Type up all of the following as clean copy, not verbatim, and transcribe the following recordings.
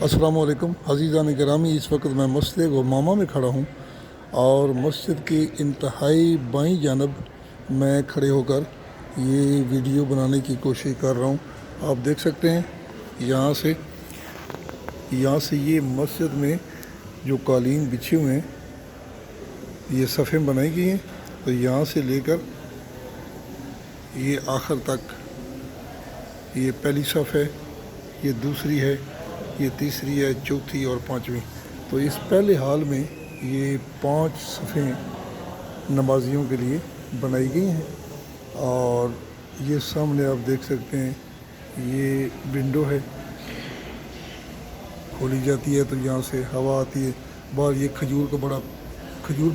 السلام علیکم عزیزان گرامی، اس وقت میں مسجد غمامہ میں کھڑا ہوں اور مسجد کی انتہائی بائیں جانب میں کھڑے ہو کر یہ ویڈیو بنانے کی کوشش کر رہا ہوں۔ آپ دیکھ سکتے ہیں یہاں سے یہ مسجد میں جو قالین بچھے ہوئے ہیں، یہ صفیں بنائی گئی ہیں، تو یہاں سے لے کر یہ آخر تک، یہ پہلی صف ہے، یہ دوسری ہے، یہ تیسری ہے، چوتھی اور پانچویں۔ تو اس پہلے حال میں یہ 5 صفیں نمازیوں کے لیے بنائی گئی ہیں، اور یہ سامنے آپ دیکھ سکتے ہیں یہ ونڈو ہے، کھولی جاتی ہے تو یہاں سے ہوا آتی ہے باہر۔ یہ کھجور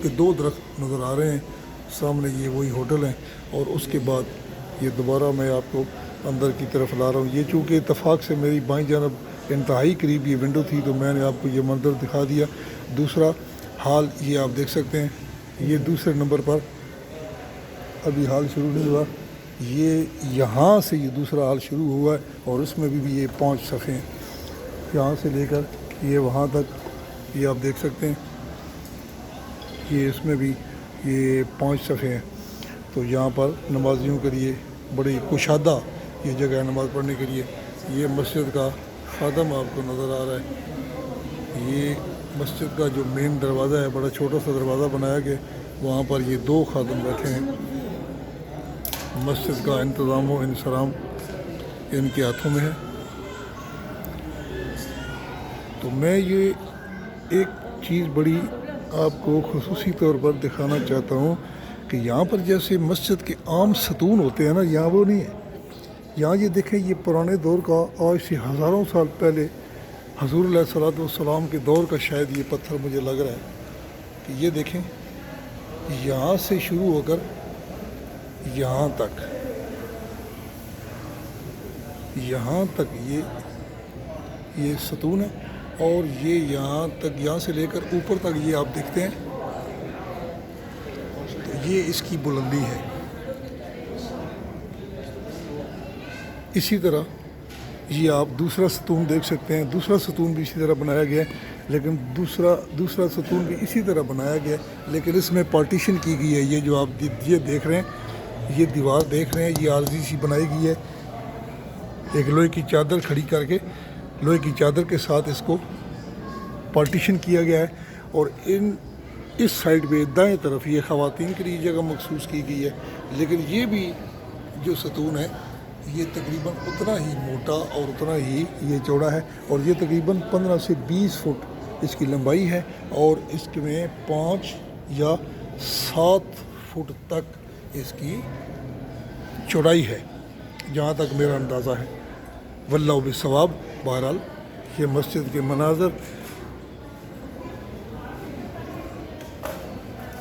کے 2 درخت نظر آ رہے ہیں سامنے، یہ وہی ہوٹل ہیں، اور اس کے بعد یہ دوبارہ میں آپ کو اندر کی طرف لا رہا ہوں۔ یہ چونکہ اتفاق سے میری بائیں جانب انتہائی قریب یہ ونڈو تھی تو میں نے آپ کو یہ منظر دکھا دیا۔ دوسرا حال یہ آپ دیکھ سکتے ہیں، یہ دوسرے نمبر پر ابھی حال شروع نہیں ہوا، یہ یہاں سے یہ دوسرا حال شروع ہوا ہے، اور اس میں بھی یہ 5 صفیں یہاں سے لے کر یہ وہاں تک، یہ آپ دیکھ سکتے ہیں، یہ اس میں بھی یہ 5 صفیں ہیں۔ تو یہاں پر نمازیوں کے لیے بڑی کشادہ یہ جگہ ہے نماز پڑھنے کے لیے۔ یہ مسجد کا خادم آپ کو نظر آ رہا ہے، یہ مسجد کا جو مین دروازہ ہے، بڑا چھوٹا سا دروازہ بنایا گیا، وہاں پر یہ 2 خادم بیٹھے ہیں۔ مسجد کا انتظام و انصرام ان کے ہاتھوں میں ہے۔ تو میں یہ ایک چیز بڑی آپ کو خصوصی طور پر دکھانا چاہتا ہوں کہ یہاں پر جیسے مسجد کے عام ستون ہوتے ہیں نا، یہاں وہ نہیں ہے۔ یہاں یہ دیکھیں، یہ پرانے دور کا، آج سے ہزاروں سال پہلے حضور علیہ الصلوۃ والسلام کے دور کا شاید یہ پتھر مجھے لگ رہا ہے کہ یہ دیکھیں، یہاں سے شروع ہو کر یہاں تک یہ ستون ہے، اور یہ یہاں تک، یہاں سے لے کر اوپر تک یہ آپ دیکھتے ہیں، تو یہ اس کی بلندی ہے۔ اسی طرح یہ آپ دوسرا ستون دیکھ سکتے ہیں، دوسرا ستون بھی اسی طرح بنایا گیا ہے، لیکن دوسرا ستون بھی اسی طرح بنایا گیا ہے، لیکن اس میں پارٹیشن کی گئی ہے۔ یہ جو آپ یہ دیکھ رہے ہیں، یہ دیوار دیکھ رہے ہیں، یہ عارضی سی بنائی گئی ہے، ایک لوہے کی چادر کھڑی کر کے، لوہے کی چادر کے ساتھ اس کو پارٹیشن کیا گیا ہے، اور اس سائڈ پہ دائیں طرف یہ خواتین کے لیے جگہ مخصوص کی گئی ہے۔ لیکن یہ بھی جو ستون ہے، یہ تقریباً اتنا ہی موٹا اور اتنا ہی یہ چوڑا ہے، اور یہ تقریباً 15 سے 20 فٹ اس کی لمبائی ہے، اور اس میں 5 یا 7 فٹ تک اس کی چوڑائی ہے، جہاں تک میرا اندازہ ہے۔ واللہ بالصواب۔ بہرحال یہ مسجد کے مناظر،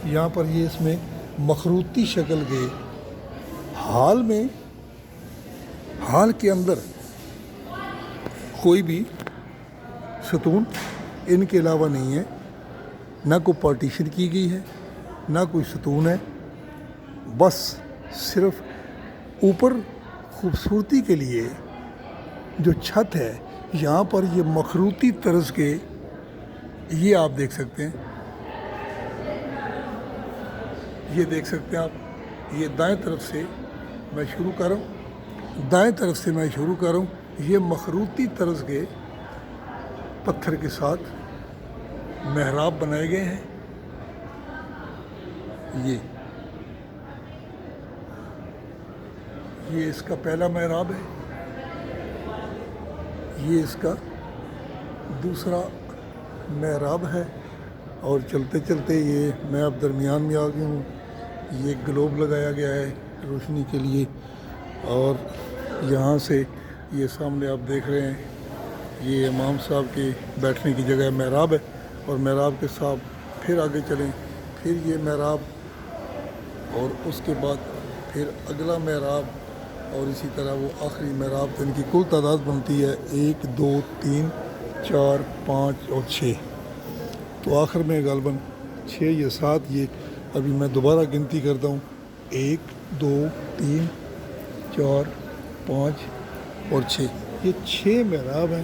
یہاں پر یہ اس میں مخروطی شکل کے حال کے اندر کوئی بھی ستون ان کے علاوہ نہیں ہے، نہ کوئی پارٹیشن کی گئی ہے، نہ کوئی ستون ہے، بس صرف اوپر خوبصورتی کے لیے جو چھت ہے، یہاں پر یہ مخروطی طرز کے، یہ آپ دیکھ سکتے ہیں، یہ دیکھ سکتے ہیں آپ، یہ دائیں طرف سے میں شروع کر رہا ہوں، یہ مخروطی طرز کے پتھر کے ساتھ محراب بنائے گئے ہیں۔ یہ اس کا پہلا محراب ہے، یہ اس کا دوسرا محراب ہے، اور چلتے چلتے یہ میں اب درمیان میں آ گیا ہوں۔ یہ گلوب لگایا گیا ہے روشنی کے لیے، اور یہاں سے یہ سامنے آپ دیکھ رہے ہیں، یہ امام صاحب کے بیٹھنے کی جگہ محراب ہے، اور محراب کے ساتھ پھر آگے چلیں، پھر یہ محراب، اور اس کے بعد پھر اگلا محراب، اور اسی طرح وہ آخری محراب۔ ان کی کل تعداد بنتی ہے 1 2 3 4 5 اور 6، تو آخر میں غالباً 6 یا 7، یہ ابھی میں دوبارہ گنتی کرتا ہوں، 1 2 3 4 5 اور 6، یہ 6 محراب ہیں،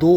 2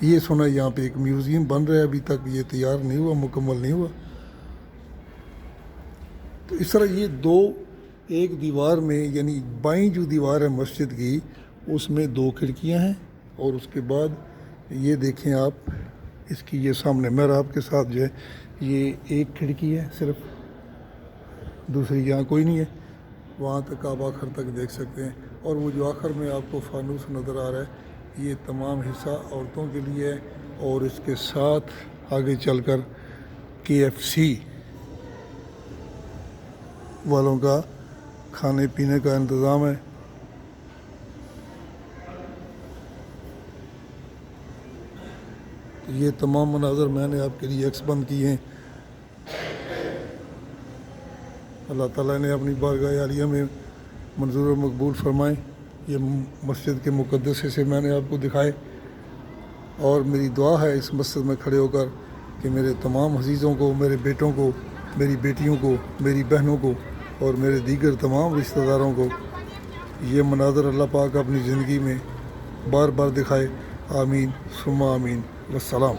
یہ سنا یہاں پہ ایک میوزیم بن رہا ہے، ابھی تک یہ تیار نہیں ہوا، مکمل نہیں ہوا۔ تو اس طرح یہ دو ایک دیوار میں، یعنی بائیں جو دیوار ہے مسجد کی اس میں 2 کھڑکیاں ہیں، اور اس کے بعد یہ دیکھیں آپ اس کی یہ سامنے محراب کے ساتھ جو ہے یہ ایک کھڑکی ہے صرف، دوسری یہاں کوئی نہیں ہے، وہاں تک آپ آخر تک دیکھ سکتے ہیں۔ اور وہ جو آخر میں آپ کو فانوس نظر آ رہا ہے یہ تمام حصہ عورتوں کے لیے ہے، اور اس کے ساتھ آگے چل کر KFC والوں کا کھانے پینے کا انتظام ہے۔ یہ تمام مناظر میں نے آپ کے لیے عکس بند کیے ہیں۔ اللہ تعالیٰ نے اپنی بارگاہ عالیہ میں منظور و مقبول فرمائیں۔ یہ مسجد کے مقدس حصے میں نے آپ کو دکھائے، اور میری دعا ہے اس مسجد میں کھڑے ہو کر کہ میرے تمام عزیزوں کو، میرے بیٹوں کو، میری بیٹیوں کو، میری بہنوں کو اور میرے دیگر تمام رشتہ داروں کو یہ مناظر اللہ پاک اپنی زندگی میں بار بار دکھائے۔ آمین ثم آمین، والسلام۔